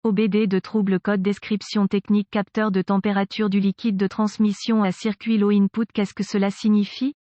OBD de trouble code description technique capteur de température du liquide de transmission à circuit low input. Qu'est-ce que cela signifie?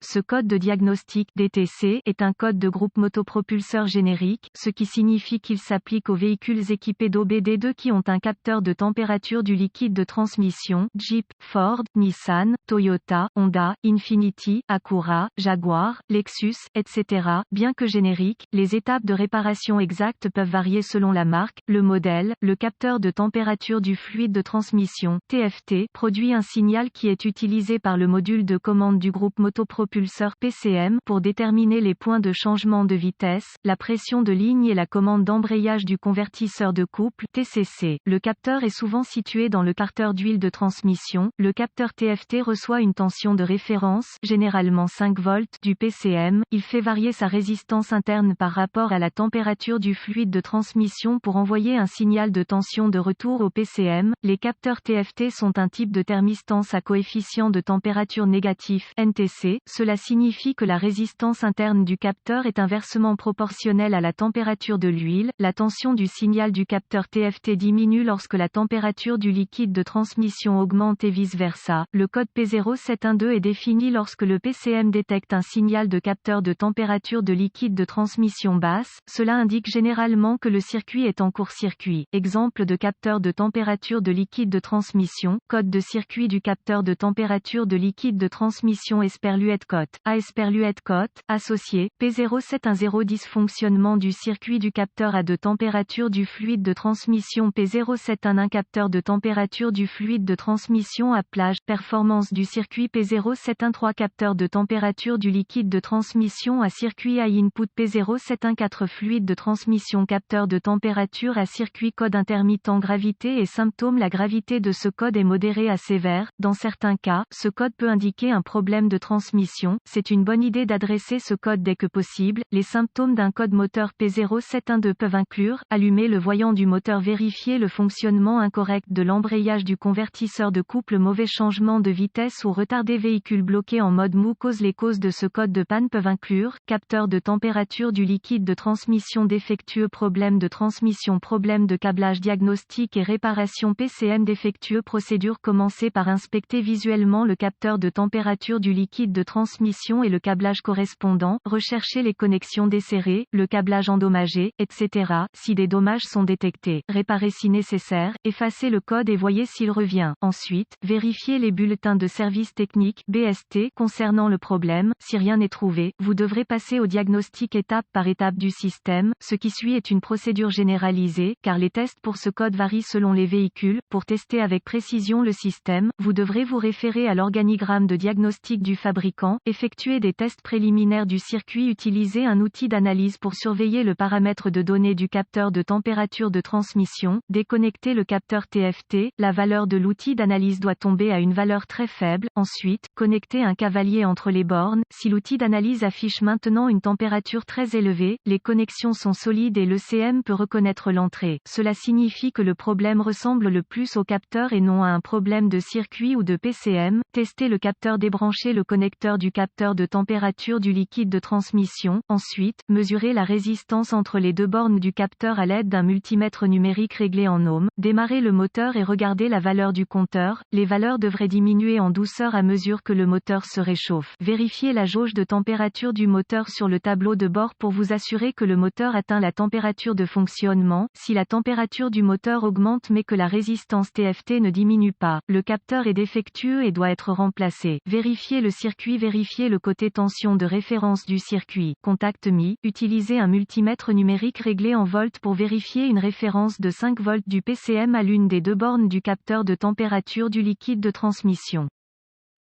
Ce code de diagnostic DTC est un code de groupe motopropulseur générique, ce qui signifie qu'il s'applique aux véhicules équipés d'OBD2 qui ont un capteur de température du liquide de transmission, Jeep, Ford, Nissan, Toyota, Honda, Infiniti, Acura, Jaguar, Lexus, etc. Bien que génériques, les étapes de réparation exactes peuvent varier selon la marque, le modèle. Le capteur de température du fluide de transmission, TFT, produit un signal qui est utilisé par le module de commande du groupe motopropulseur PCM pour déterminer les points de changement de vitesse, la pression de ligne et la commande d'embrayage du convertisseur de couple TCC. Le capteur est souvent situé dans le carter d'huile de transmission. Le capteur TFT reçoit une tension de référence, généralement 5 volts, du PCM. Il fait varier sa résistance interne par rapport à la température du fluide de transmission pour envoyer un signal de tension de retour au PCM. Les capteurs TFT sont un type de thermistance à coefficient de température négatif, NTC. Cela signifie que la résistance interne du capteur est inversement proportionnelle à la température de l'huile. La tension du signal du capteur TFT diminue lorsque la température du liquide de transmission augmente et vice-versa. Le code P0712 est défini lorsque le PCM détecte un signal de capteur de température de liquide de transmission basse. Cela indique généralement que le circuit est en court-circuit. Exemple de capteur de température de liquide de transmission. Code de circuit du capteur de température de liquide de transmission Esperluette A Esperluette associé, P0710 dysfonctionnement du circuit du capteur à de température du fluide de transmission P0711 capteur de température du fluide de transmission à plage, performance du circuit P0713 capteur de température du liquide de transmission à circuit high input P0714 fluide de transmission capteur de température à circuit code intermittent gravité et symptômes. La gravité de ce code est modérée à sévère. Dans certains cas, ce code peut indiquer un problème de transmission. C'est une bonne idée d'adresser ce code dès que possible. Les symptômes d'un code moteur P0712 peuvent inclure allumer le voyant du moteur, vérifier le fonctionnement incorrect de l'embrayage du convertisseur de couple, mauvais changement de vitesse ou retarder véhicule bloqué en mode mou. Les causes de ce code de panne peuvent inclure capteur de température du liquide de transmission défectueux, problème de transmission, problème de câblage, diagnostic et réparation PCM défectueux. Procédure: commencer par inspecter visuellement le capteur de température du liquide de transmission et le câblage correspondant, rechercher les connexions desserrées, le câblage endommagé, etc. Si des dommages sont détectés, réparer si nécessaire, effacer le code et voyez s'il revient. Ensuite, vérifier les bulletins de service technique BST concernant le problème. Si rien n'est trouvé, vous devrez passer au diagnostic étape par étape du système. Ce qui suit est une procédure généralisée, car les tests pour ce code varient selon les véhicules. Pour tester avec précision le système, vous devrez vous référer à l'organigramme de diagnostic du fabricant, effectuer des tests préliminaires du circuit, utiliser un outil d'analyse pour surveiller le paramètre de données du capteur de température de transmission, déconnecter le capteur TFT. La valeur de l'outil d'analyse doit tomber à une valeur très faible. Ensuite, connecter un cavalier entre les bornes. Si l'outil d'analyse affiche maintenant une température très élevée, les connexions sont solides et le CM peut reconnaître l'entrée. Cela signifie que le problème ressemble le plus au capteur et non à un problème de circuit ou de PCM. Tester le capteur, débrancher le connecteur du capteur de température du liquide de transmission. Ensuite, mesurer la résistance entre les deux bornes du capteur à l'aide d'un multimètre numérique réglé en ohms. Démarrer le moteur et regarder la valeur du compteur. Les valeurs devraient diminuer en douceur à mesure que le moteur se réchauffe. Vérifiez la jauge de température du moteur sur le tableau de bord pour vous assurer que le moteur atteint la température de fonctionnement. Si la température du moteur augmente mais que la résistance TFT ne diminue pas, le capteur est défectueux et doit être remplacé. Vérifiez le circuit, vérifiez le côté tension de référence du circuit. Contact mis, utilisez un multimètre numérique réglé en volts pour vérifier une référence de 5 volts du PCM à l'une des deux bornes du capteur de température du liquide de transmission.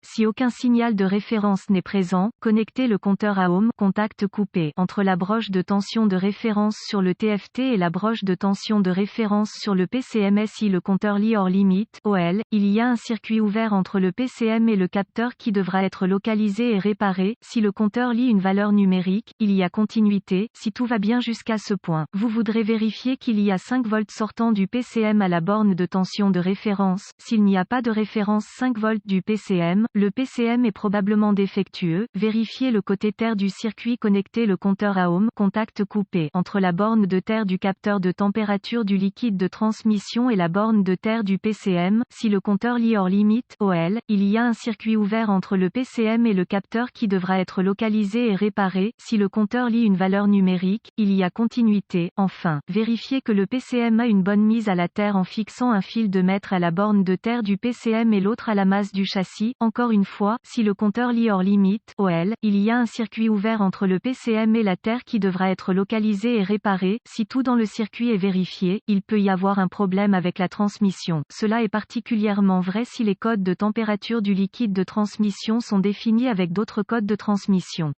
Si aucun signal de référence n'est présent, connectez le compteur à ohms, contact coupé, entre la broche de tension de référence sur le TFT et la broche de tension de référence sur le PCM. Si le compteur lit hors limite, OL, il y a un circuit ouvert entre le PCM et le capteur qui devra être localisé et réparé. Si le compteur lit une valeur numérique, il y a continuité. Si tout va bien jusqu'à ce point, vous voudrez vérifier qu'il y a 5 volts sortant du PCM à la borne de tension de référence. S'il n'y a pas de référence 5 volts du PCM, le PCM est probablement défectueux. Vérifiez le côté terre du circuit connecté, le compteur à ohm, contact coupé, entre la borne de terre du capteur de température du liquide de transmission et la borne de terre du PCM. Si le compteur lit hors limite, OL, il y a un circuit ouvert entre le PCM et le capteur qui devra être localisé et réparé. Si le compteur lit une valeur numérique, il y a continuité. Enfin, vérifiez que le PCM a une bonne mise à la terre en fixant un fil de mètre à la borne de terre du PCM et l'autre à la masse du châssis. Encore une fois, si le compteur lit hors limite, OL, il y a un circuit ouvert entre le PCM et la terre qui devra être localisé et réparé. Si tout dans le circuit est vérifié, il peut y avoir un problème avec la transmission. Cela est particulièrement vrai si les codes de température du liquide de transmission sont définis avec d'autres codes de transmission.